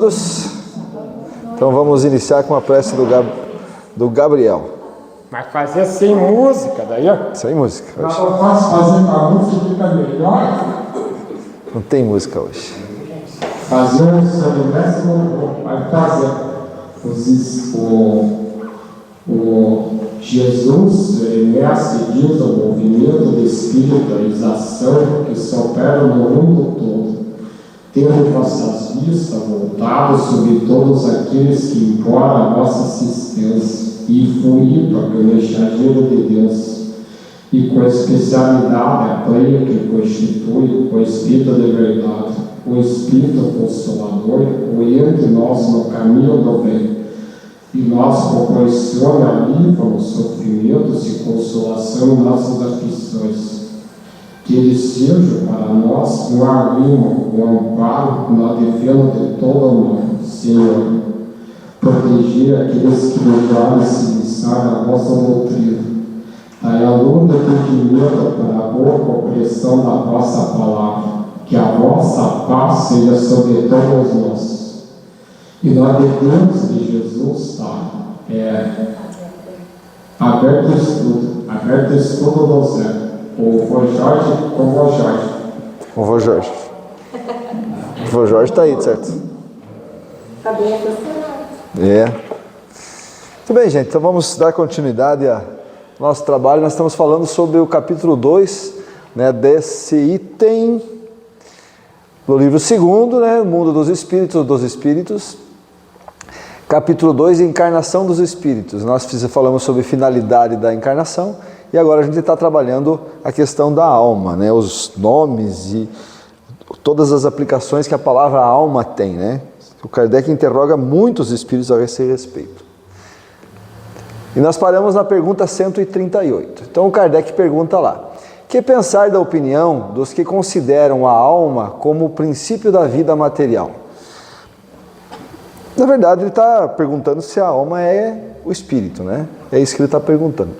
todos. Então vamos iniciar com a prece do Gabriel. Mas fazer sem música, daí ó. Sem música hoje. Eu posso fazer com a música, fica melhor. Não tem música hoje. Fazer o Silvestre vai fazer o Jesus, mestre, diz o movimento de espiritualização que se opera no mundo todo, tendo vossas vistas voltadas sobre todos aqueles que imploram a vossa assistência e fluir para o mensageiro de Deus, e com especialidade a pleia que constitui o Espírito de verdade, o Espírito Consolador, o entre nós no caminho do bem, e nós proporciona alívio nos sofrimentos e consolação em nossas aflições. Que Ele seja para nós um arrimo, um amparo na defesa de todo o mal, Senhor. Proteger aqueles que não se liçar da vossa doutrina. Dai a luz do entendimento para a boa compreensão da vossa palavra. Que a vossa paz seja sobre todos nós. E nós devemos de Jesus aberto o estudo do Zé. O vô Jorge com o vô Jorge. O vô Jorge. O vô Jorge está aí, certo? Está bem associado. É. Muito bem, gente. Então vamos dar continuidade ao nosso trabalho. Nós estamos falando sobre o capítulo 2, né, desse item do livro 2, né, Mundo dos Espíritos. Capítulo 2, Encarnação dos Espíritos. Nós falamos sobre finalidade da encarnação e agora a gente está trabalhando a questão da alma, né? Os nomes e todas as aplicações que a palavra alma tem, né? O Kardec interroga muitos espíritos a esse respeito. E nós paramos na pergunta 138. Então o Kardec pergunta lá: que pensar da opinião dos que consideram a alma como o princípio da vida material? Na verdade, ele está perguntando se a alma é o espírito, né? É isso que ele está perguntando.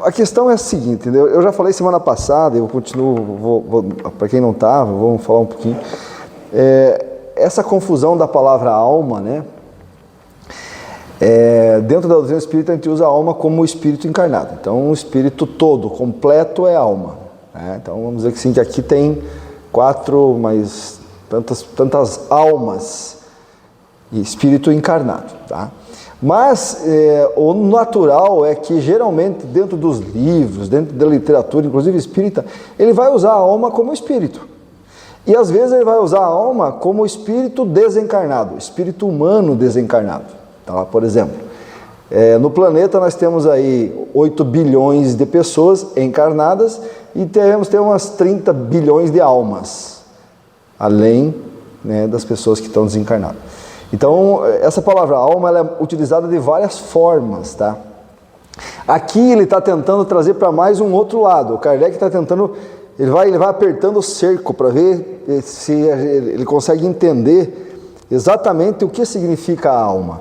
A questão é a seguinte, entendeu? Eu já falei semana passada, eu continuo, para quem não estava, vamos falar um pouquinho. Essa confusão da palavra alma, né? Dentro da doutrina espírita, a gente usa a alma como o espírito encarnado. Então, o espírito todo, completo, é alma, né? Então, vamos dizer que sim, que aqui tem 4, mas tantas almas e espírito encarnado, tá? Mas o natural é que geralmente dentro dos livros, dentro da literatura, inclusive espírita, ele vai usar a alma como espírito. E às vezes ele vai usar a alma como espírito desencarnado, espírito humano desencarnado. Tá? Por exemplo, no planeta nós temos aí 8 bilhões de pessoas encarnadas e temos umas 30 bilhões de almas, além, né, das pessoas que estão desencarnadas. Então, essa palavra alma ela é utilizada de várias formas, tá? Aqui ele está tentando trazer para mais um outro lado. O Kardec está tentando, ele vai apertando o cerco para ver se ele consegue entender exatamente o que significa a alma.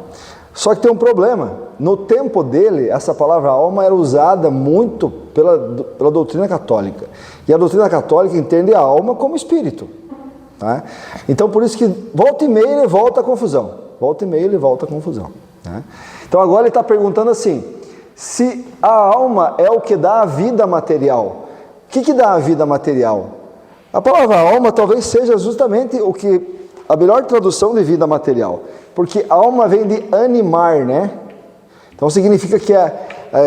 Só que tem um problema. No tempo dele, essa palavra alma era usada muito pela doutrina católica. E a doutrina católica entende a alma como espírito. Tá? Então, por isso que volta e meia ele volta a confusão. Tá? Então, agora ele está perguntando assim, se a alma é o que dá a vida material. O que dá a vida material? A palavra alma talvez seja justamente a melhor tradução de vida material. Porque alma vem de animar, né? Então, significa que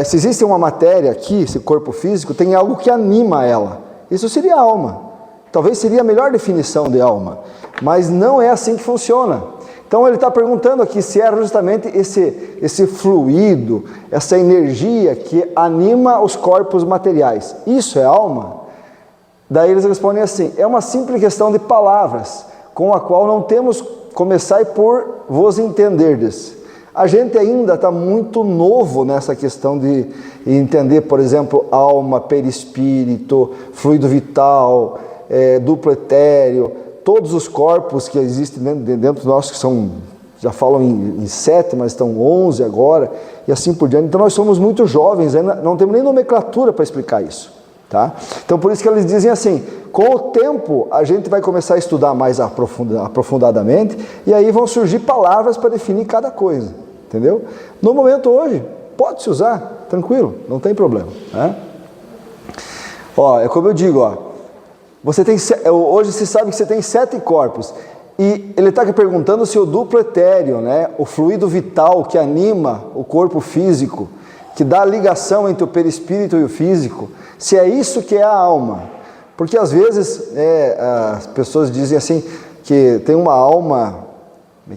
se existe uma matéria aqui, esse corpo físico, tem algo que anima ela. Isso seria alma. Talvez seria a melhor definição de alma, mas não é assim que funciona. Então ele está perguntando aqui se é justamente esse fluido, essa energia que anima os corpos materiais. Isso é alma? Daí eles respondem assim, é uma simples questão de palavras, com a qual não temos começar por vos entenderdes. A gente ainda está muito novo nessa questão de entender, por exemplo, alma, perispírito, fluido vital, duplo etéreo, todos os corpos que existem dentro de nós, que são, já falam em 7, mas estão 11 agora, e assim por diante. Então nós somos muito jovens, ainda não temos nem nomenclatura para explicar isso. Tá? Então por isso que eles dizem assim, com o tempo a gente vai começar a estudar mais aprofundadamente e aí vão surgir palavras para definir cada coisa, entendeu? No momento hoje, pode-se usar, tranquilo, não tem problema. Né? Ó, é como eu digo, ó, hoje se sabe que você tem 7 corpos e ele está aqui perguntando se o duplo etéreo, né, o fluido vital que anima o corpo físico, que dá a ligação entre o perispírito e o físico, se é isso que é a alma. Porque às vezes as pessoas dizem assim, que tem uma alma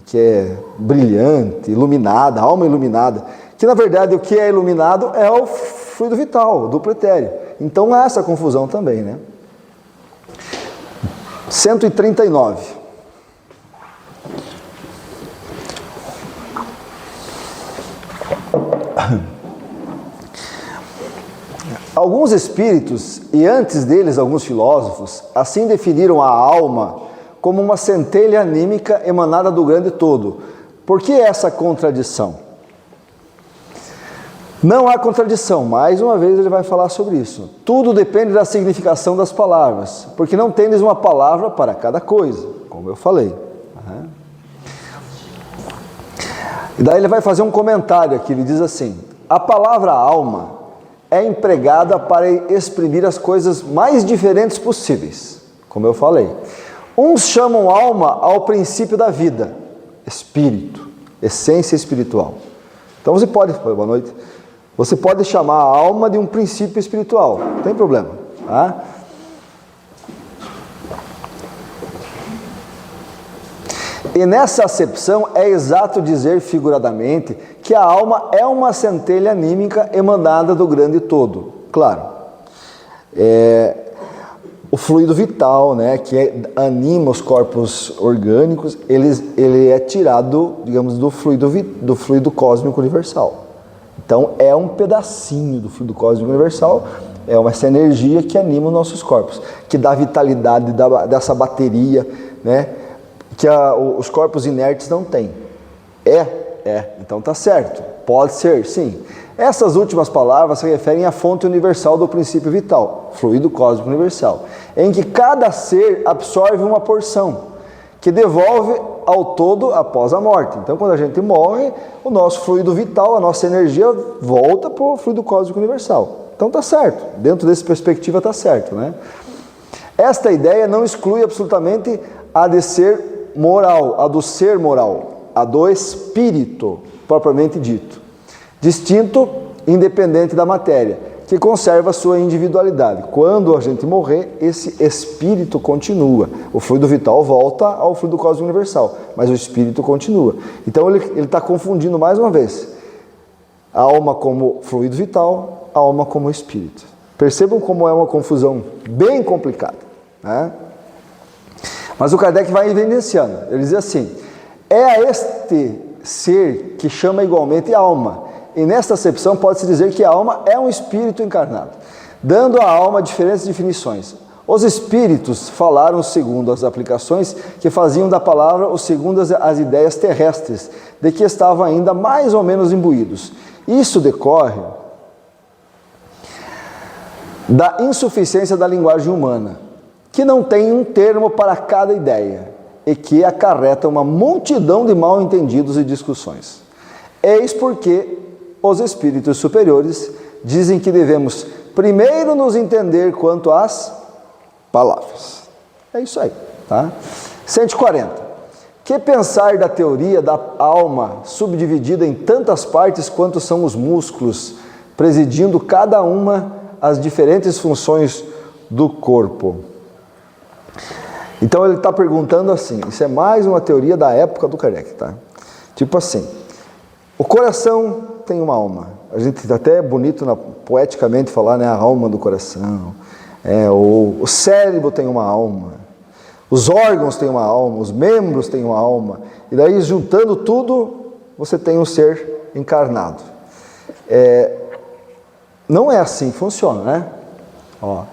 que é brilhante, iluminada, alma iluminada, que na verdade o que é iluminado é o fluido vital, o duplo etéreo. Então há essa confusão também, né? 139. Alguns espíritos, e antes deles alguns filósofos, assim definiram a alma como uma centelha anímica emanada do grande todo. Por que essa contradição? Não há contradição, mais uma vez ele vai falar sobre isso. Tudo depende da significação das palavras, porque não tendes uma palavra para cada coisa, como eu falei. E daí ele vai fazer um comentário aqui, ele diz assim, a palavra alma é empregada para exprimir as coisas mais diferentes possíveis, como eu falei. Uns chamam alma ao princípio da vida, espírito, essência espiritual. Então você pode, boa noite, você pode chamar a alma de um princípio espiritual, não tem problema. Tá? E nessa acepção é exato dizer figuradamente que a alma é uma centelha anímica emanada do grande todo. Claro, o fluido vital, né, que anima os corpos orgânicos, ele é tirado, digamos, do fluido cósmico universal. Então é um pedacinho do fluido cósmico universal, é essa energia que anima os nossos corpos, que dá vitalidade dessa bateria, né, que os corpos inertes não têm. Então tá certo, pode ser, sim. Essas últimas palavras se referem à fonte universal do princípio vital, fluido cósmico universal, em que cada ser absorve uma porção, que devolve ao todo após a morte. Então quando a gente morre, o nosso fluido vital, a nossa energia volta para o fluido cósmico universal. Então tá certo, dentro dessa perspectiva tá certo, né? Esta ideia não exclui absolutamente a de ser moral, a do ser moral, a do espírito, propriamente dito. Distinto, independente da matéria, que conserva a sua individualidade. Quando a gente morrer, esse espírito continua. O fluido vital volta ao fluido cósmico universal, mas o espírito continua. Então ele está confundindo mais uma vez a alma como fluido vital, a alma como espírito. Percebam como é uma confusão bem complicada, né? Mas o Kardec vai evidenciando, ele diz assim, é a este ser que chama igualmente alma, e nesta acepção pode-se dizer que a alma é um espírito encarnado, dando à alma diferentes definições. Os espíritos falaram segundo as aplicações que faziam da palavra ou segundo as ideias terrestres, de que estavam ainda mais ou menos imbuídos. Isso decorre da insuficiência da linguagem humana, que não tem um termo para cada ideia e que acarreta uma multidão de mal-entendidos e discussões. Eis porque os espíritos superiores dizem que devemos primeiro nos entender quanto às palavras. É isso aí, tá? 140. Que pensar da teoria da alma subdividida em tantas partes quanto são os músculos, presidindo cada uma as diferentes funções do corpo? Então ele está perguntando assim, isso é mais uma teoria da época do Kardec, tá? Tipo assim, o coração tem uma alma, a gente até é bonito poeticamente falar, né, a alma do coração, o cérebro tem uma alma, os órgãos têm uma alma, os membros têm uma alma, e daí juntando tudo, você tem um ser encarnado. Não é assim que funciona, né? Ó.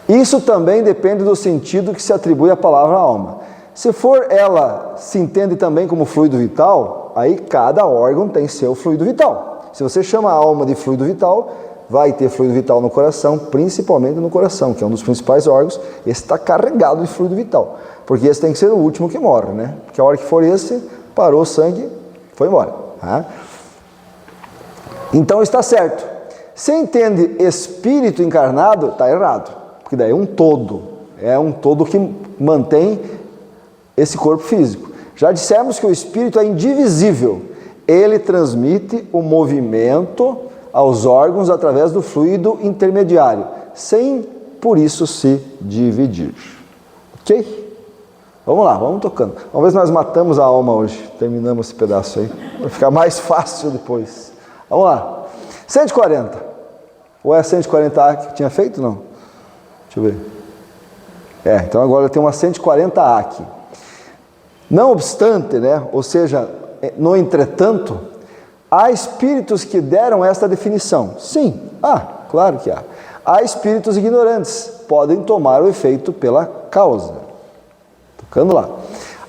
Isso também depende do sentido que se atribui à palavra alma. Se for ela se entende também como fluido vital, aí cada órgão tem seu fluido vital. Se você chama a alma de fluido vital, vai ter fluido vital no coração, principalmente no coração, que é um dos principais órgãos. Esse está carregado de fluido vital, porque esse tem que ser o último que morre, né? Porque a hora que for esse, parou o sangue, foi embora. Tá? Então está certo. Se entende espírito encarnado, está errado, porque daí é um todo que mantém esse corpo físico. Já dissemos que o espírito é indivisível, ele transmite o movimento aos órgãos através do fluido intermediário, sem por isso se dividir. Ok? Vamos lá, vamos tocando. Vamos ver se nós matamos a alma hoje, terminamos esse pedaço aí, para ficar mais fácil depois. Vamos lá. 140. Ou é 140A que tinha feito? Não. Deixa eu ver. Então agora eu tenho uma 140A aqui. Não obstante, né? Ou seja, no entretanto, há espíritos que deram esta definição. Sim, claro que há. Há espíritos ignorantes, podem tomar o efeito pela causa. Tocando lá.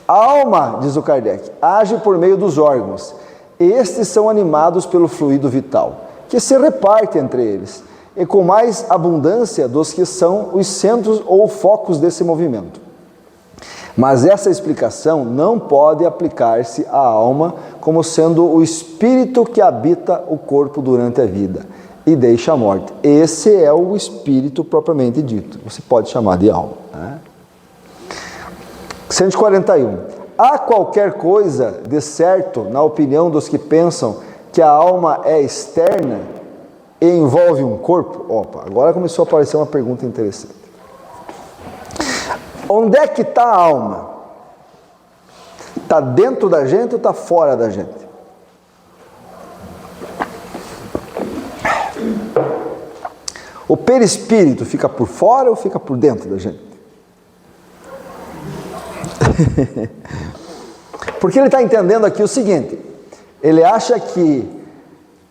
A alma, diz o Kardec, age por meio dos órgãos. Estes são animados pelo fluido vital, que se reparte entre eles, e com mais abundância dos que são os centros ou focos desse movimento. Mas essa explicação não pode aplicar-se à alma como sendo o espírito que habita o corpo durante a vida e deixa a morte. Esse é o espírito propriamente dito, você pode chamar de alma. Né? 141. Há qualquer coisa de certo na opinião dos que pensam que a alma é externa e envolve um corpo? Opa, agora começou a aparecer uma pergunta interessante. Onde é que está a alma? Está dentro da gente ou está fora da gente? O perispírito fica por fora ou fica por dentro da gente? Porque ele está entendendo aqui o seguinte, ele acha que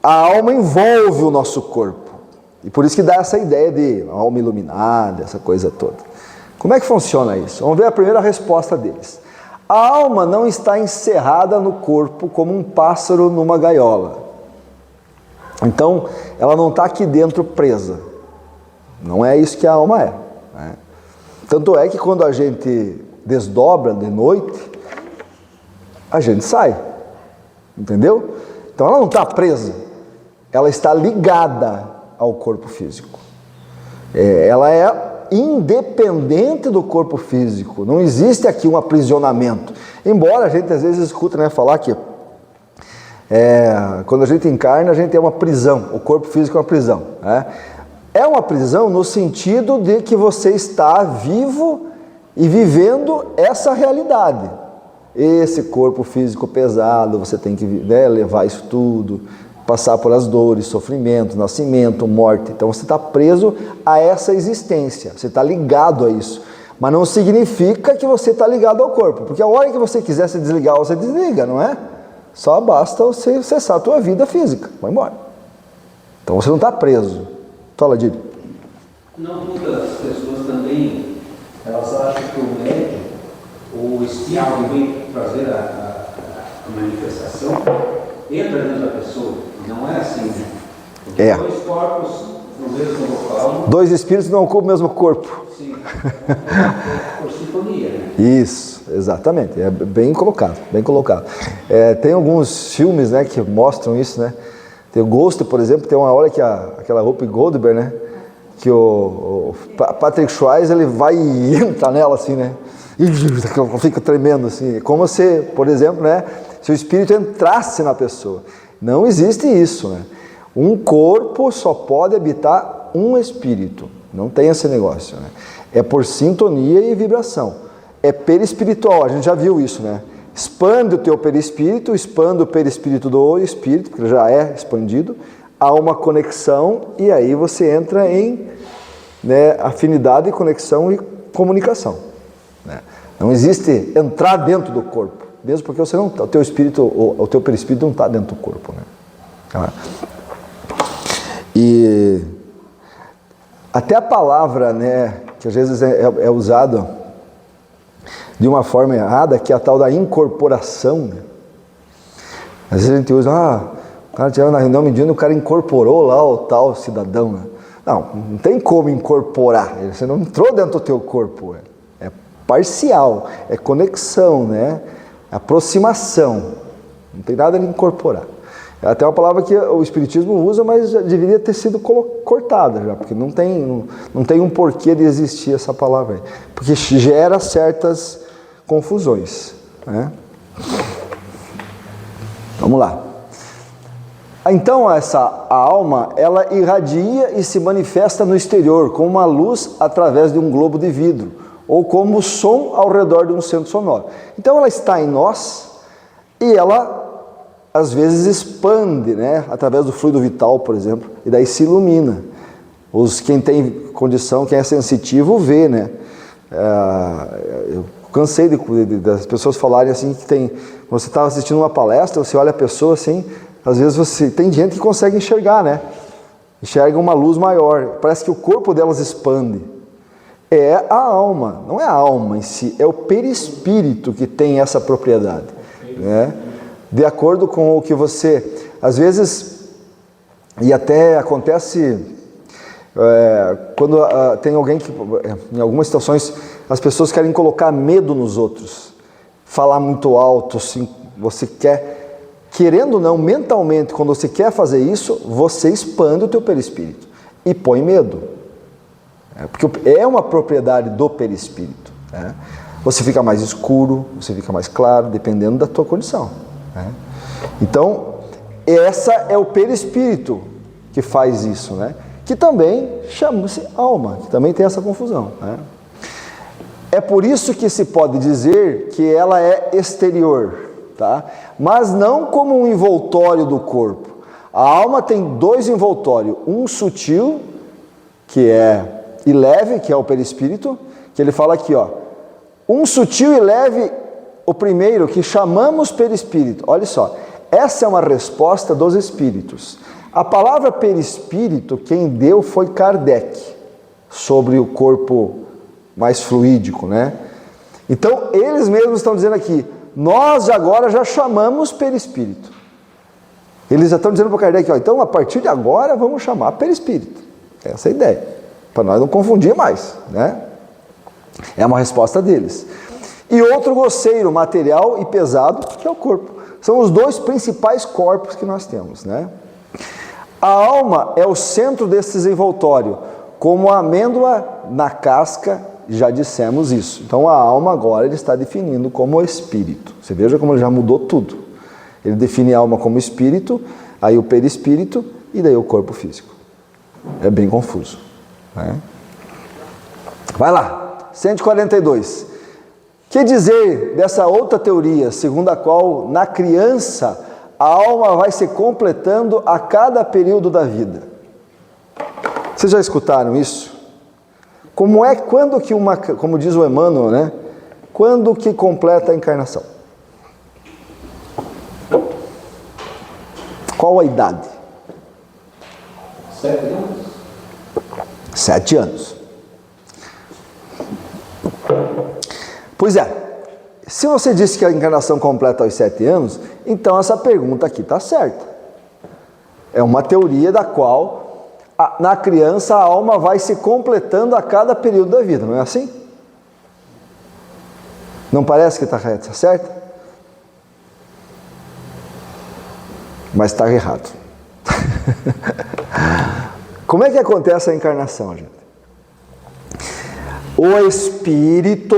a alma envolve o nosso corpo, e por isso que dá essa ideia de alma iluminada, essa coisa toda. Como é que funciona isso? Vamos ver a primeira resposta deles. A alma não está encerrada no corpo como um pássaro numa gaiola. Então, ela não está aqui dentro presa. Não é isso que a alma é. Né? Tanto é que quando a gente desdobra de noite, a gente sai. Entendeu? Então ela não está presa. Ela está ligada ao corpo físico. Ela é independente do corpo físico. Não existe aqui um aprisionamento. Embora a gente às vezes escuta, né, falar que quando a gente encarna, a gente é uma prisão. O corpo físico é uma prisão. Né? É uma prisão no sentido de que você está vivo e vivendo essa realidade. Esse corpo físico pesado, você tem que levar isso tudo, passar por as dores, sofrimento, nascimento, morte. Então você está preso a essa existência, você está ligado a isso. Mas não significa que você está ligado ao corpo, porque a hora que você quiser se desligar, você desliga, não é? Só basta você cessar a tua vida física, vai embora. Então você não está preso. Fala, Didi. Não, muitas pessoas também, elas acham que o médium, o espírito que vem fazer a manifestação, entra dentro da pessoa. Não é assim, né? Porque dois corpos no mesmo local. Dois espíritos não ocupam o mesmo corpo. Sim, por sintonia, né? Isso, exatamente. É bem colocado, bem colocado. Tem alguns filmes, né, que mostram isso, né? Tem o Ghost, por exemplo, tem uma hora que aquela Whoopi Goldberg, né? Que o Patrick Swayze, ele vai e entra nela assim, né? E fica tremendo assim. É como se, por exemplo, né, se o espírito entrasse na pessoa. Não existe isso, né? Um corpo só pode habitar um espírito. Não tem esse negócio, né? É por sintonia e vibração. É perispiritual, a gente já viu isso, né? Expande o teu perispírito, expande o perispírito do espírito, porque já é expandido. Há uma conexão e aí você entra em, né, afinidade, conexão e comunicação. Né? Não existe entrar dentro do corpo, mesmo porque você não, o teu espírito, o teu perispírito não está dentro do corpo. Né? Tá? E até a palavra, né, que às vezes é usada de uma forma errada, que é a tal da incorporação. Né? Às vezes a gente usa, o cara estiver na reunião mediúnica, o cara incorporou lá o tal cidadão, né? Não tem como incorporar, você não entrou dentro do teu corpo, é parcial, é conexão, né? Aproximação, não tem nada de incorporar. É até uma palavra que o Espiritismo usa, mas já deveria ter sido cortada já, porque não tem um porquê de existir essa palavra aí, porque gera certas confusões, né? Vamos lá. Então a alma, ela irradia e se manifesta no exterior como uma luz através de um globo de vidro, ou como som ao redor de um centro sonoro. Então ela está em nós e ela às vezes expande, né, através do fluido vital, por exemplo, e daí se ilumina. Quem tem condição, quem é sensitivo, vê, né? Eu cansei das pessoas falarem assim que quando você está assistindo uma palestra, você olha a pessoa assim, às vezes tem gente que consegue enxergar, né? Enxerga uma luz maior, parece que o corpo delas expande. É a alma, não é a alma em si, é o perispírito que tem essa propriedade, né? De acordo com o que você, às vezes, e até acontece quando tem alguém que, em algumas situações, as pessoas querem colocar medo nos outros, falar muito alto, assim, você querendo ou não, mentalmente, quando você quer fazer isso, você expande o teu perispírito e põe medo, porque é uma propriedade do perispírito, né? Você fica mais escuro, você fica mais claro, dependendo da tua condição, né? Então, essa é o perispírito que faz isso, né? Que também chama-se alma, que também tem essa confusão, né? É por isso que se pode dizer que ela é exterior, tá? Mas não como um envoltório do corpo. A alma tem dois envoltórios, um sutil, e leve, que é o perispírito, que ele fala aqui, ó, um sutil e leve, o primeiro, que chamamos perispírito. Olha só, essa é uma resposta dos espíritos. A palavra perispírito, quem deu foi Kardec, sobre o corpo mais fluídico, né? Então, eles mesmos estão dizendo aqui, nós agora já chamamos perispírito. Eles já estão dizendo para o Kardec, ó, então a partir de agora vamos chamar perispírito. Essa é a ideia, para nós não confundir mais, né? É uma resposta deles. E outro grosseiro, material e pesado, que é o corpo. São os dois principais corpos que nós temos, né? A alma é o centro desse desenvoltório, como a amêndoa na casca, já dissemos isso. Então a alma agora ele está definindo como espírito. Você veja como ele já mudou tudo. Ele define a alma como espírito, aí o perispírito e daí o corpo físico. É bem confuso, né? Vai lá, 142. Que dizer dessa outra teoria, segundo a qual na criança a alma vai se completando a cada período da vida? Vocês já escutaram isso? Quando que como diz o Emmanuel, né? Quando que completa a encarnação? Qual a idade? 7 anos. 7 anos. Pois é, se você disse que a encarnação completa aos 7 anos, então essa pergunta aqui está certa. É uma teoria da qual na criança a alma vai se completando a cada período da vida, não é assim? Não parece que está certo? Mas está errado. Como é que acontece a encarnação, gente? O espírito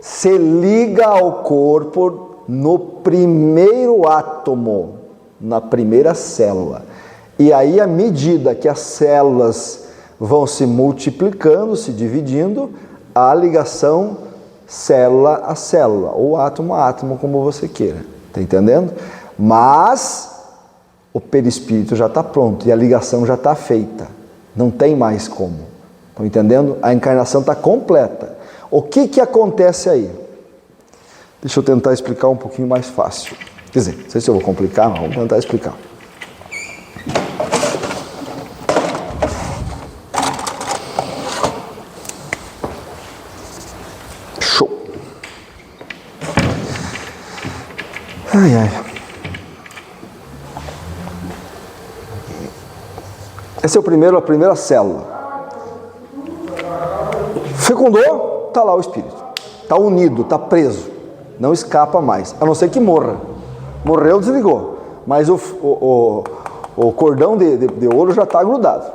se liga ao corpo no primeiro átomo, na primeira célula. E aí, à medida que as células vão se multiplicando, se dividindo, há ligação célula a célula, ou átomo a átomo, como você queira. Está entendendo? Mas o perispírito já está pronto e a ligação já está feita. Não tem mais como. Estão entendendo? A encarnação está completa. O que acontece aí? Deixa eu tentar explicar um pouquinho mais fácil. Quer dizer, não sei se eu vou complicar, mas vamos tentar explicar. Show! Ai, ai. Essa é a primeira célula. Fecundou, está lá o espírito. Está unido, está preso. Não escapa mais, a não ser que morra. Morreu, desligou. Mas o cordão de ouro já está grudado.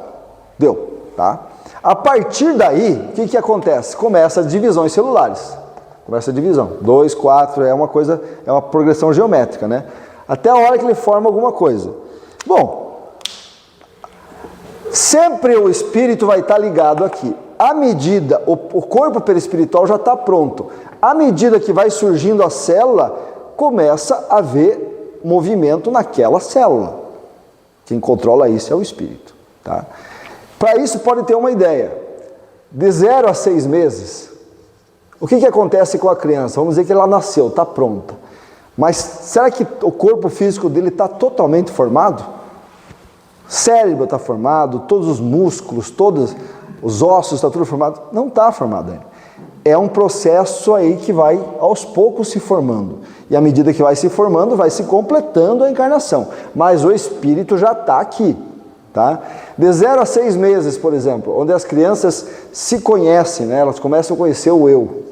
Deu, tá? A partir daí, o que acontece? Começa as divisões celulares. Começa a divisão. 2, 4, é uma progressão geométrica, né? Até a hora que ele forma alguma coisa. Bom, sempre o espírito vai estar ligado aqui. À medida, o corpo perispiritual já está pronto. À medida que vai surgindo a célula, começa a haver movimento naquela célula. Quem controla isso é o espírito, tá? Para isso, pode ter uma ideia. De 0 a 6 meses, o que acontece com a criança? Vamos dizer que ela nasceu, está pronta. Mas será que o corpo físico dele está totalmente formado? O cérebro está formado, todos os músculos, todos os ossos, está tudo formado? Não está formado ainda. É um processo aí que vai aos poucos se formando. E à medida que vai se formando, vai se completando a encarnação. Mas o espírito já está aqui. Tá? De 0 a 6 meses, por exemplo, onde as crianças se conhecem, né? Elas começam a conhecer o eu.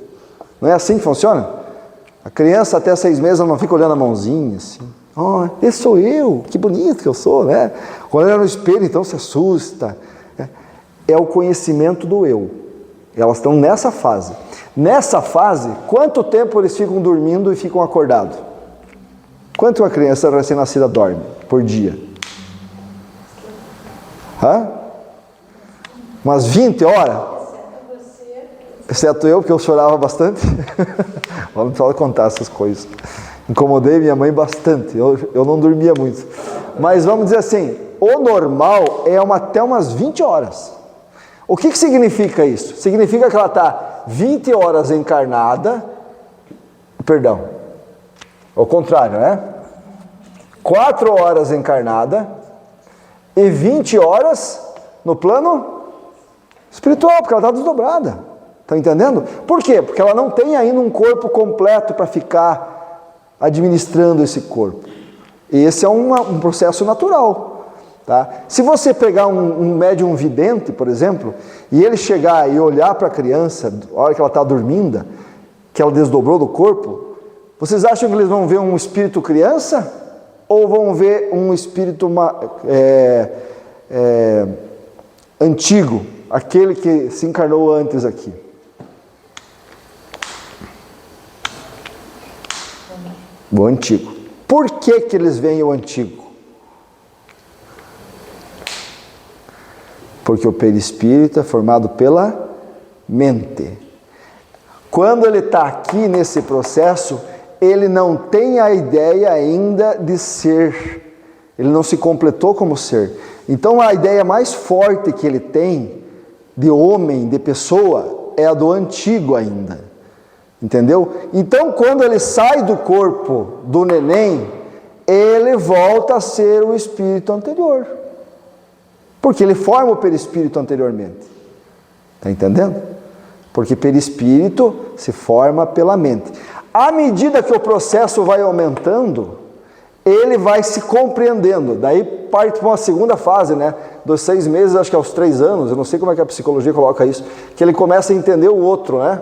Não é assim que funciona? A criança até 6 meses ela não fica olhando a mãozinha assim. Oh, esse sou eu, que bonito que eu sou, né? Quando ela é no espelho, então se assusta. É o conhecimento do eu. Elas estão nessa fase. Nessa fase, quanto tempo eles ficam dormindo e ficam acordados? Quanto uma criança recém-nascida dorme por dia? Umas 20 horas? Exceto eu, porque eu chorava bastante. Vamos só contar essas coisas. Incomodei minha mãe bastante, eu não dormia muito. Mas vamos dizer assim, o normal é até umas 20 horas. O que significa isso? Significa que ela está 20 horas encarnada, perdão, ao contrário, né? 4 horas encarnada e 20 horas no plano espiritual, porque ela está desdobrada. Está entendendo? Por quê? Porque ela não tem ainda um corpo completo para ficar administrando esse corpo. Esse é um processo natural. Tá? Se você pegar um médium vidente, por exemplo, e ele chegar e olhar para a criança, a hora que ela está dormindo, que ela desdobrou do corpo, vocês acham que eles vão ver um espírito criança? Ou vão ver um espírito antigo, aquele que se encarnou antes aqui? O antigo. Por que eles veem o antigo? Porque o perispírito é formado pela mente. Quando ele está aqui nesse processo, ele não tem a ideia ainda de ser. Ele não se completou como ser. Então a ideia mais forte que ele tem de homem, de pessoa, é a do antigo ainda. Entendeu? Então quando ele sai do corpo do neném, ele volta a ser o espírito anterior. Porque ele forma o perispírito anteriormente. Está entendendo? Porque perispírito se forma pela mente. À medida que o processo vai aumentando, ele vai se compreendendo. Daí parte para uma segunda fase, né? Dos 6 meses, acho que aos 3 anos, eu não sei como é que a psicologia coloca isso, que ele começa a entender o outro, né?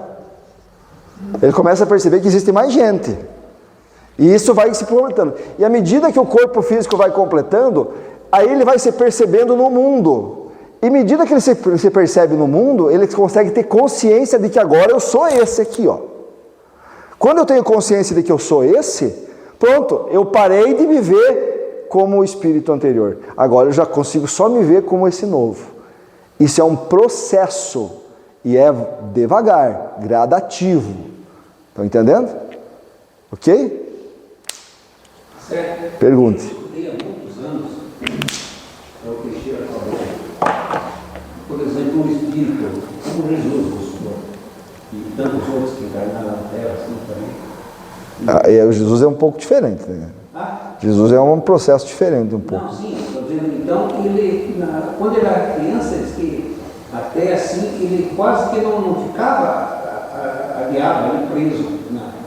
Ele começa a perceber que existe mais gente. E isso vai se completando. E à medida que o corpo físico vai completando, aí ele vai se percebendo no mundo. E à medida que ele se percebe no mundo, ele consegue ter consciência de que agora eu sou esse aqui, ó. Quando eu tenho consciência de que eu sou esse, pronto, eu parei de me ver como o espírito anterior. Agora eu já consigo só me ver como esse novo. Isso é um processo e é devagar, gradativo. Estão entendendo? Ok? Certo. Pergunte. Eu estudei há muitos anos, é o que Sheila falou. Por exemplo, um espírito, como Jesus, vamos supor, e tantos outros que encarnaram na Terra, assim também. Jesus é um pouco diferente, né? Jesus é um processo diferente um pouco. Não, sim, estou dizendo então que ele, quando ele era criança, diz que até assim, ele quase que não ficava aliado, preso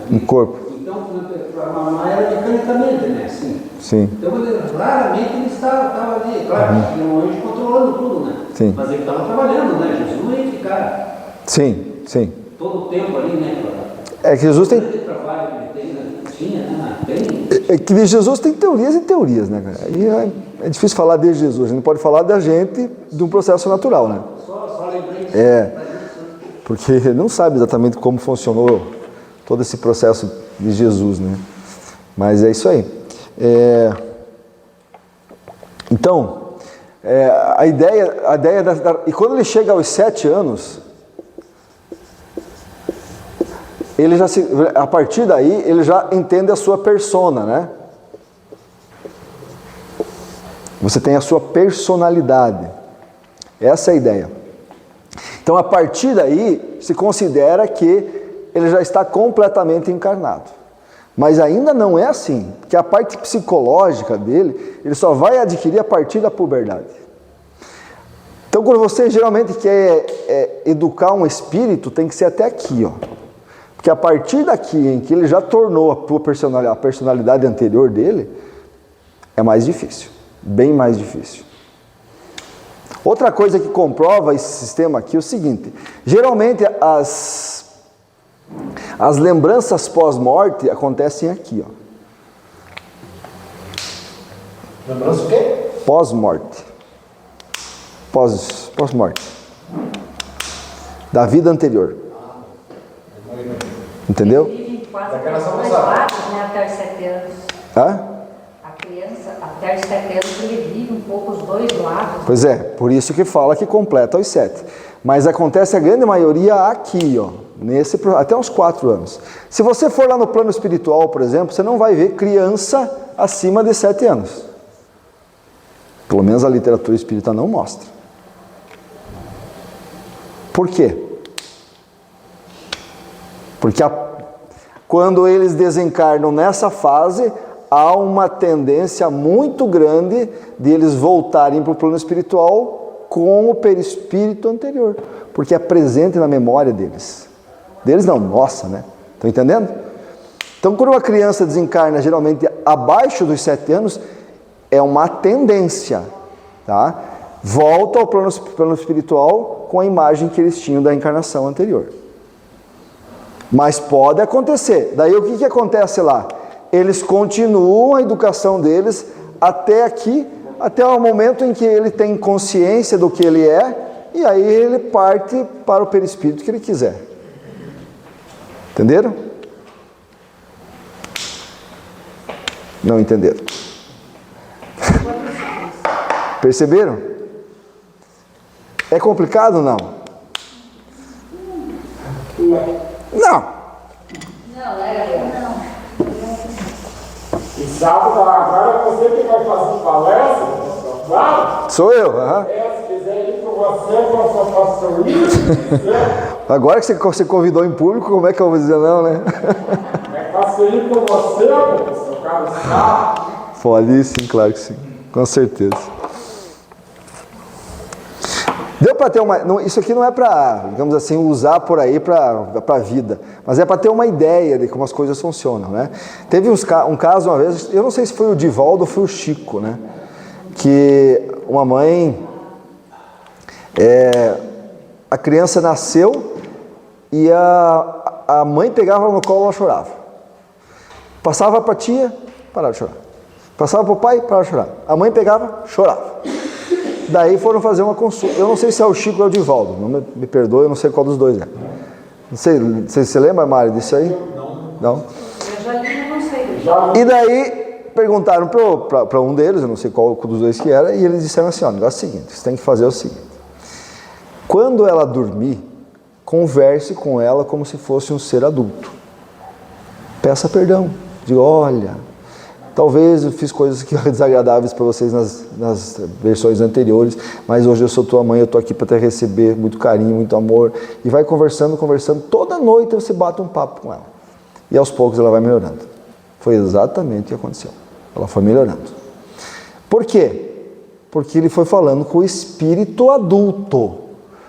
no corpo. Então, para mamar era mecanicamente, né? Assim. Sim. Então, raramente ele estava ali, claro, tinha um anjo controlando tudo, né? Sim. Mas ele estava trabalhando, né? Jesus não ia ficar Sim, sim. todo o tempo ali, né? É que Jesus tem... Aquele trabalho que ele tem, né? Tinha, né? Tem. É que de Jesus tem teorias e teorias, né, cara? Aí é difícil falar de Jesus, a gente pode falar da gente de um processo natural, né? Só lembrei disso. Porque não sabe exatamente como funcionou todo esse processo de Jesus, né? Mas é isso aí. Então, a ideia e quando ele chega aos 7 anos, ele já a partir daí, ele já entende a sua persona, né? Você tem a sua personalidade. Essa é a ideia. Então, a partir daí, se considera que ele já está completamente encarnado. Mas ainda não é assim, porque a parte psicológica dele, ele só vai adquirir a partir da puberdade. Então, quando você geralmente quer educar um espírito, tem que ser até aqui, ó. Porque a partir daqui, em que ele já tornou a personalidade anterior dele, é mais difícil, bem mais difícil. Outra coisa que comprova esse sistema aqui é o seguinte: geralmente as lembranças pós-morte acontecem aqui, ó. Lembrança o quê? Pós-morte. Pós-morte. Da vida anterior. Entendeu? Ele vive quase Daquela dois passada. lados, né, até os 7 anos. Hã? A criança, até os 7 anos, ele vive um pouco os dois lados. Pois é, por isso que fala que completa os 7. Mas acontece a grande maioria aqui, ó, até uns 4 anos. Se você for lá no plano espiritual, por exemplo, você não vai ver criança acima de 7 anos. Pelo menos a literatura espírita não mostra. Por quê? Porque quando eles desencarnam nessa fase, há uma tendência muito grande de eles voltarem para o plano espiritual com o perispírito anterior, porque é presente na memória deles. Deles não, nossa, né? Estão entendendo? Então, quando uma criança desencarna geralmente abaixo dos 7 anos, é uma tendência, tá? Volta ao plano espiritual com a imagem que eles tinham da encarnação anterior. Mas pode acontecer. Daí o que acontece lá? Eles continuam a educação deles até aqui, até o momento em que ele tem consciência do que ele é, e aí ele parte para o perispírito que ele quiser. Entenderam? Não entenderam? Perceberam? É complicado ou não? Não. E sábado agora é você que vai fazer palestra, claro? Sou eu, aham. Se quiser ir com você, eu só faço isso. Agora que você convidou em público, como é que eu vou dizer não, né? Faço ir com você, professor Carlos Carlos. Pode sim, claro que sim, com certeza. Deu para ter isso aqui não é para, digamos assim, usar por aí para a vida, mas é para ter uma ideia de como as coisas funcionam, né? Teve um caso uma vez, eu não sei se foi o Divaldo ou foi o Chico, né? Que uma mãe, a criança nasceu e a mãe pegava no colo e ela chorava. Passava para a tia, parava de chorar. Passava para o pai, parava de chorar. A mãe pegava, chorava. Daí foram fazer uma consulta. Eu não sei se é o Chico ou é o Divaldo. Não me perdoe, eu não sei qual dos dois é. Não sei, você lembra, Mário, disso aí? Não. Eu já li, mas não sei. E daí perguntaram para um deles, eu não sei qual dos dois que era, e eles disseram assim, ó, o negócio é o seguinte, você tem que fazer o seguinte. Quando ela dormir, converse com ela como se fosse um ser adulto. Peça perdão. Diga, olha, talvez eu fiz coisas que eram desagradáveis para vocês nas versões anteriores, mas hoje eu sou tua mãe, eu estou aqui para te receber muito carinho, muito amor. E vai conversando, toda noite você bate um papo com ela. E aos poucos ela vai melhorando. Foi exatamente o que aconteceu. Ela foi melhorando. Por quê? Porque ele foi falando com o espírito adulto.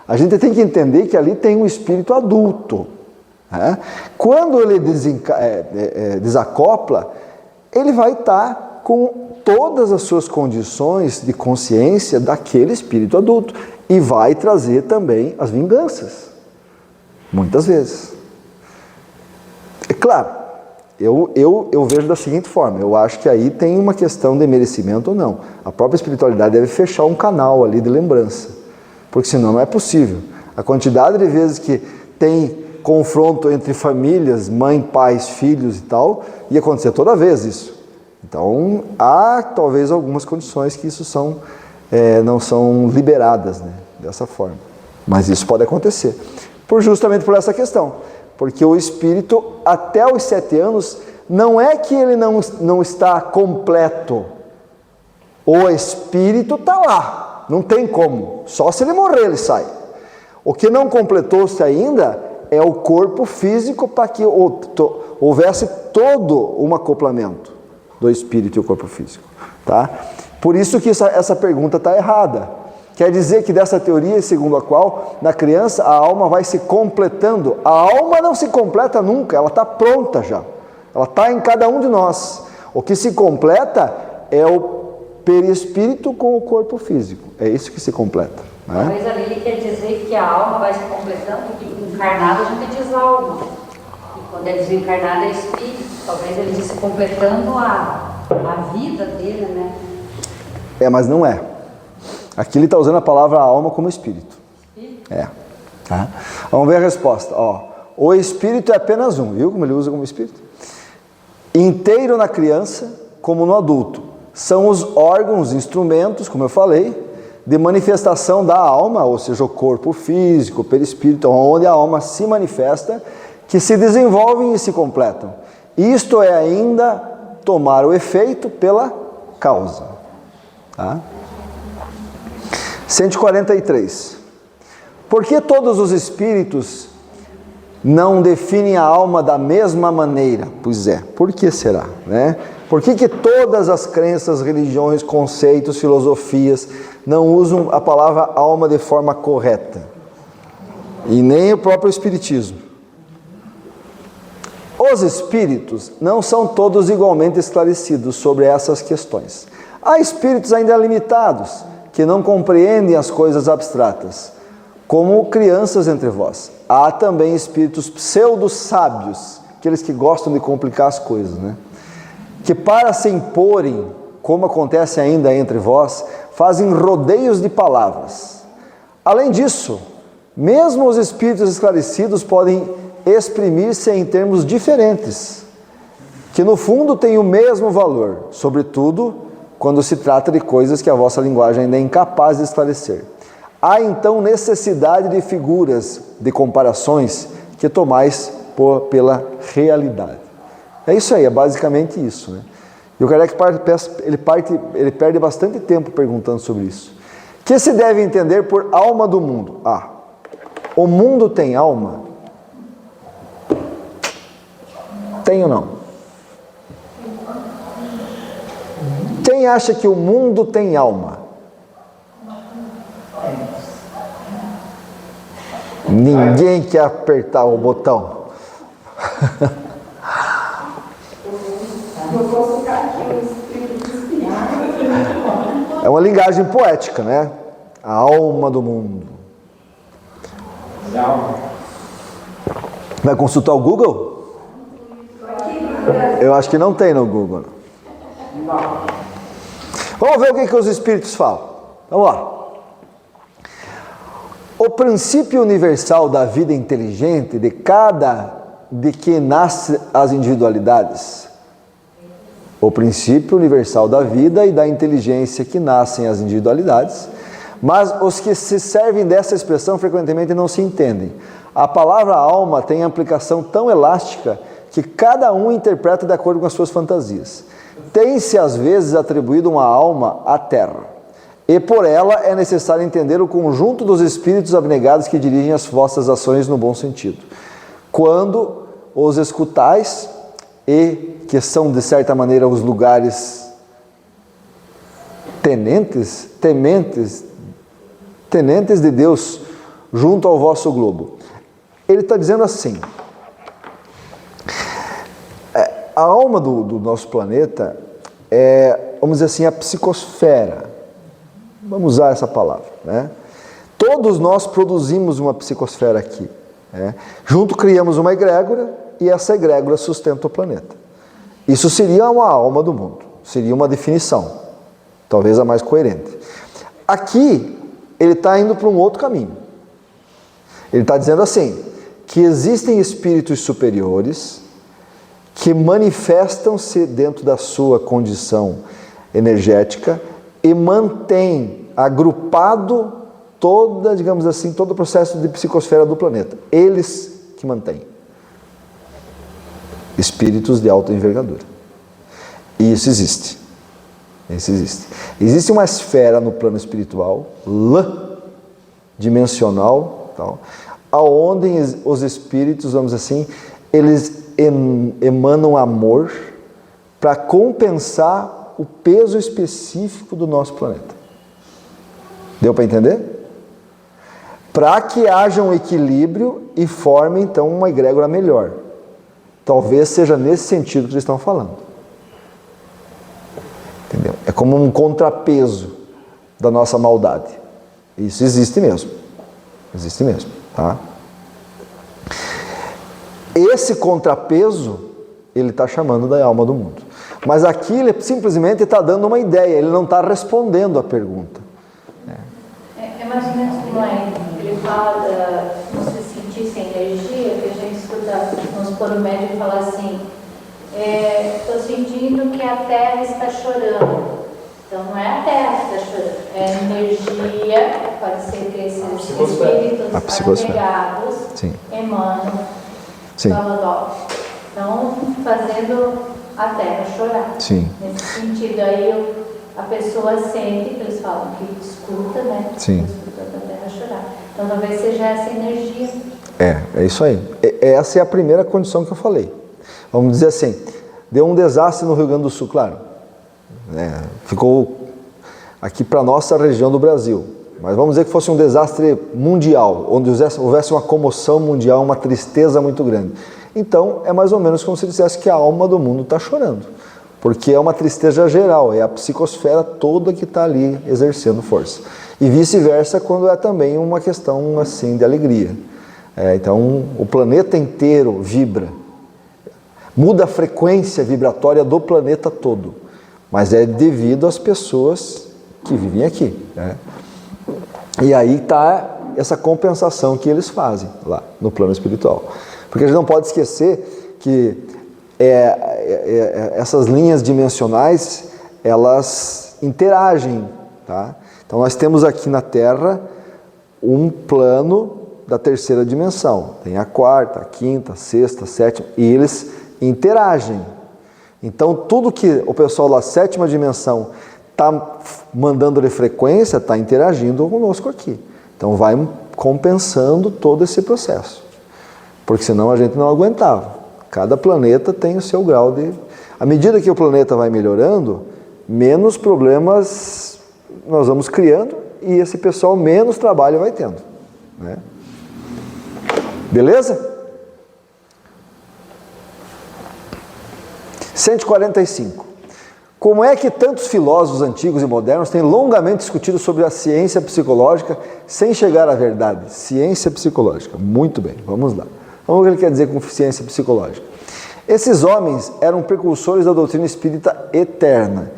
A gente tem que entender que ali tem um espírito adulto. né? Quando ele desacopla, ele vai estar com todas as suas condições de consciência daquele espírito adulto e vai trazer também as vinganças, muitas vezes. É claro, eu vejo da seguinte forma, eu acho que aí tem uma questão de merecimento ou não. A própria espiritualidade deve fechar um canal ali de lembrança, porque senão não é possível. A quantidade de vezes que tem confronto entre famílias, mãe, pais, filhos e tal, ia acontecer toda vez isso. Então, há talvez algumas condições que isso não são liberadas, né, dessa forma. Mas isso pode acontecer, justamente por essa questão. Porque o espírito, até os 7 anos, não é que ele não está completo. O espírito está lá, não tem como. Só se ele morrer ele sai. O que não completou-se ainda é o corpo físico para que houvesse todo um acoplamento do espírito e o corpo físico. Tá? Por isso que essa pergunta está errada. Quer dizer que dessa teoria, segundo a qual, na criança, a alma vai se completando. A alma não se completa nunca, ela está pronta já. Ela está em cada um de nós. O que se completa é o perispírito com o corpo físico. É isso que se completa. Né? Talvez ali ele quer dizer que a alma vai se completando, porque encarnado a gente diz alma. E quando é desencarnado é espírito. Talvez ele disse completando a vida dele, né? Mas não é. Aqui ele está usando a palavra alma como espírito. Tá? Vamos ver a resposta. O espírito é apenas um, viu como ele usa como espírito? Inteiro na criança, como no adulto. São os órgãos, instrumentos, como eu falei, de manifestação da alma, ou seja, o corpo físico, o perispírito, onde a alma se manifesta, que se desenvolvem e se completam. Isto é ainda tomar o efeito pela causa. Tá? 143. Por que todos os espíritos não definem a alma da mesma maneira? Pois é, por que será? Né? Por que todas as crenças, religiões, conceitos, filosofias não usam a palavra alma de forma correta? E nem o próprio espiritismo. Os espíritos não são todos igualmente esclarecidos sobre essas questões. Há espíritos ainda limitados, que não compreendem as coisas abstratas, como crianças entre vós. Há também espíritos pseudo-sábios, aqueles que gostam de complicar as coisas, né? Que para se imporem, como acontece ainda entre vós, fazem rodeios de palavras. Além disso, mesmo os espíritos esclarecidos podem exprimir-se em termos diferentes, que no fundo têm o mesmo valor, sobretudo quando se trata de coisas que a vossa linguagem ainda é incapaz de esclarecer. Há então necessidade de figuras, de comparações, que tomais pela realidade. É isso aí, é basicamente isso. Né? E o Kardec ele perde bastante tempo perguntando sobre isso. O que se deve entender por alma do mundo? O mundo tem alma? Tem ou não? Quem acha que o mundo tem alma? Ninguém quer apertar o botão. É uma linguagem poética, né? A alma do mundo. Vai consultar o Google? Eu acho que não tem no Google. Vamos ver o que os espíritos falam. Vamos lá. O princípio universal da vida inteligente de que nascem as individualidades. O princípio universal da vida e da inteligência que nascem as individualidades. Mas os que se servem dessa expressão frequentemente não se entendem. A palavra alma tem aplicação tão elástica que cada um interpreta de acordo com as suas fantasias. Tem-se às vezes atribuído uma alma à terra. E por ela é necessário entender o conjunto dos espíritos abnegados que dirigem as vossas ações no bom sentido. Quando os escutais, e que são de certa maneira os lugares tenentes de Deus junto ao vosso globo. Ele está dizendo assim, A alma do nosso planeta é, vamos dizer assim, a psicosfera. Vamos usar essa palavra, né? Todos nós produzimos uma psicosfera aqui, né? Junto criamos uma egrégora e essa egrégora sustenta o planeta. Isso seria uma alma do mundo, seria uma definição, talvez a mais coerente. Aqui, ele está indo para um outro caminho. Ele está dizendo assim, que existem espíritos superiores que manifestam-se dentro da sua condição energética e mantêm agrupado toda, digamos assim, todo o processo de psicosfera do planeta. Eles que mantêm. Espíritos de alta envergadura. E isso existe. Isso existe. Existe uma esfera no plano espiritual, dimensional, tal, aonde os espíritos, vamos dizer assim, eles emanam amor para compensar o peso específico do nosso planeta. Deu para entender? Para que haja um equilíbrio e forme então uma egrégora melhor. Talvez seja nesse sentido que eles estão falando. Entendeu? É como um contrapeso da nossa maldade. Isso existe mesmo. Existe mesmo, tá? Esse contrapeso, ele está chamando da alma do mundo. Mas aqui ele simplesmente está dando uma ideia, ele não está respondendo a pergunta. É mais ou menos como ele fala da não se sentir sem energia, que a gente escuta, vamos supor, o médico falar assim, estou sentindo que a Terra está chorando. Então não é a Terra que está chorando, é a energia, pode ser que esses espíritos apegados emanam. Sim. Então, fazendo a Terra chorar. Sim. Nesse sentido, aí a pessoa sente, que eles falam que escuta, né? Sim. Escuta a Terra chorar. Então, talvez seja essa energia. É isso aí. Essa é a primeira condição que eu falei. Vamos dizer assim, deu um desastre no Rio Grande do Sul, claro. Ficou aqui para a nossa região do Brasil. Mas vamos dizer que fosse um desastre mundial, onde houvesse uma comoção mundial, uma tristeza muito grande. Então, é mais ou menos como se dissesse que a alma do mundo está chorando. Porque é uma tristeza geral, é a psicosfera toda que está ali exercendo força. E vice-versa quando é também uma questão assim de alegria. Então, o planeta inteiro vibra. Muda a frequência vibratória do planeta todo. Mas é devido às pessoas que vivem aqui, né? E aí está essa compensação que eles fazem lá no plano espiritual. Porque a gente não pode esquecer que essas linhas dimensionais, elas interagem, tá? Então nós temos aqui na Terra um plano da terceira dimensão. Tem a quarta, a quinta, a sexta, a sétima, e eles interagem. Então tudo que o pessoal da sétima dimensão está mandando de frequência, está interagindo conosco aqui. Então vai compensando todo esse processo. Porque senão a gente não aguentava. Cada planeta tem o seu grau de... À medida que o planeta vai melhorando, menos problemas nós vamos criando e esse pessoal menos trabalho vai tendo, né? Beleza? 145. Como é que tantos filósofos antigos e modernos têm longamente discutido sobre a ciência psicológica sem chegar à verdade? Ciência psicológica. Muito bem, vamos lá. Vamos ver o que ele quer dizer com ciência psicológica. Esses homens eram precursores da doutrina espírita eterna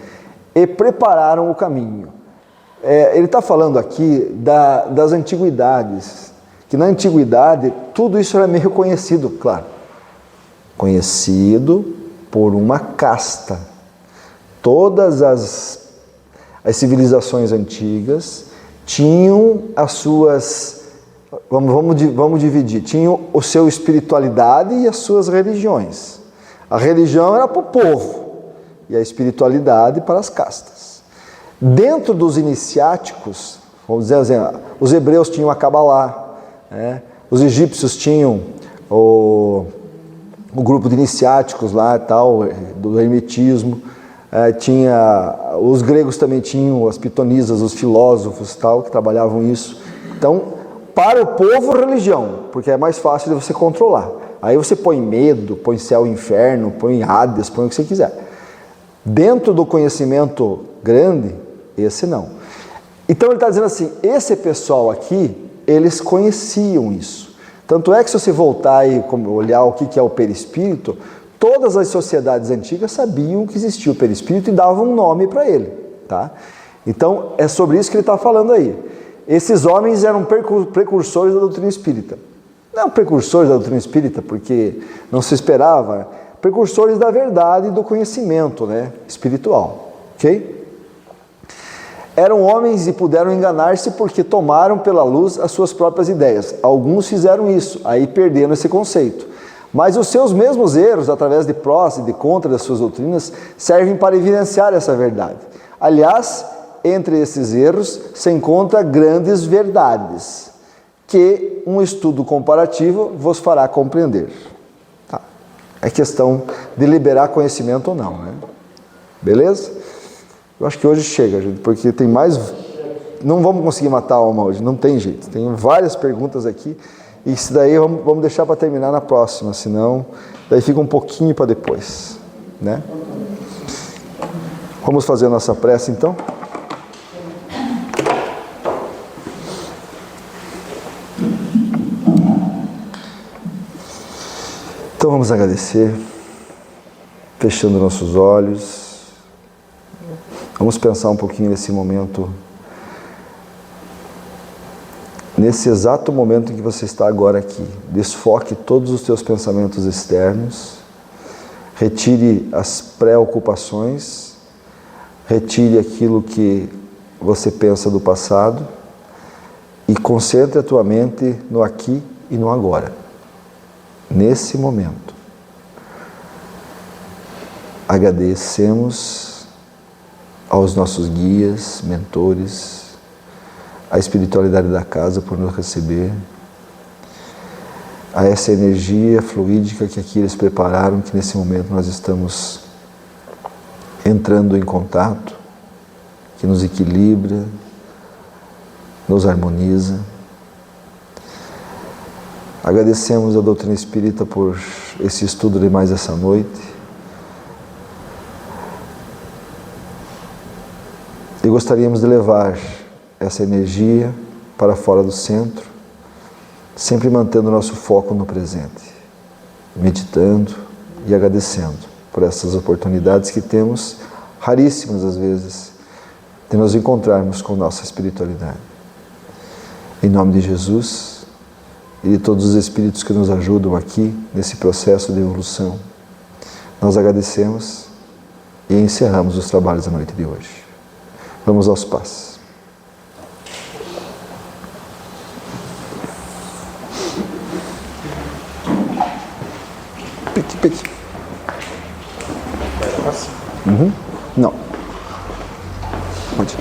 e prepararam o caminho. Ele está falando aqui das antiguidades, que na antiguidade tudo isso era meio conhecido, claro. Conhecido por uma casta. Todas as civilizações antigas tinham as suas, vamos dividir, tinham o seu espiritualidade e as suas religiões. A religião era para o povo e a espiritualidade para as castas. Dentro dos iniciáticos, vamos dizer assim, os hebreus tinham a Cabalá, né? Os egípcios tinham o grupo de iniciáticos lá e tal, do hermetismo. Os gregos também tinham as pitonisas, os filósofos tal, que trabalhavam isso. Então, para o povo, religião, porque é mais fácil de você controlar. Aí você põe medo, põe céu e inferno, põe Hades, põe o que você quiser. Dentro do conhecimento grande, esse não. Então ele está dizendo assim, esse pessoal aqui, eles conheciam isso. Tanto é que se você voltar e olhar o que é o perispírito, todas as sociedades antigas sabiam que existia o perispírito e davam um nome para ele. Tá? Então é sobre isso que ele está falando aí. Esses homens eram precursores da doutrina espírita. Não precursores da doutrina espírita, porque não se esperava, precursores da verdade e do conhecimento, né, espiritual. Ok? Eram homens e puderam enganar-se porque tomaram pela luz as suas próprias ideias. Alguns fizeram isso, aí perderam esse conceito. Mas os seus mesmos erros, através de prós e de contra das suas doutrinas, servem para evidenciar essa verdade. Aliás, entre esses erros se encontra grandes verdades, que um estudo comparativo vos fará compreender. Tá. É questão de liberar conhecimento ou não, né? Beleza? Eu acho que hoje chega, gente, porque tem mais... Não vamos conseguir matar a alma hoje, não tem jeito. Tem várias perguntas aqui, e isso daí vamos deixar para terminar na próxima, senão daí fica um pouquinho para depois, né? Vamos fazer a nossa prece, então? Então vamos agradecer, fechando nossos olhos. Vamos pensar um pouquinho nesse momento, nesse exato momento em que você está agora aqui. Desfoque todos os teus pensamentos externos, retire as preocupações, retire aquilo que você pensa do passado e concentre a tua mente no aqui e no agora, nesse momento. Agradecemos aos nossos guias, mentores, à espiritualidade da casa por nos receber, a essa energia fluídica que aqui eles prepararam, que nesse momento nós estamos entrando em contato, que nos equilibra, nos harmoniza. Agradecemos a doutrina espírita por esse estudo de mais essa noite. E gostaríamos de levar essa energia para fora do centro, sempre mantendo nosso foco no presente, meditando e agradecendo por essas oportunidades que temos, raríssimas às vezes, de nos encontrarmos com nossa espiritualidade. Em nome de Jesus e de todos os espíritos que nos ajudam aqui nesse processo de evolução, nós agradecemos e encerramos os trabalhos da noite de hoje. Vamos aos passos. Pique. Não. Pode.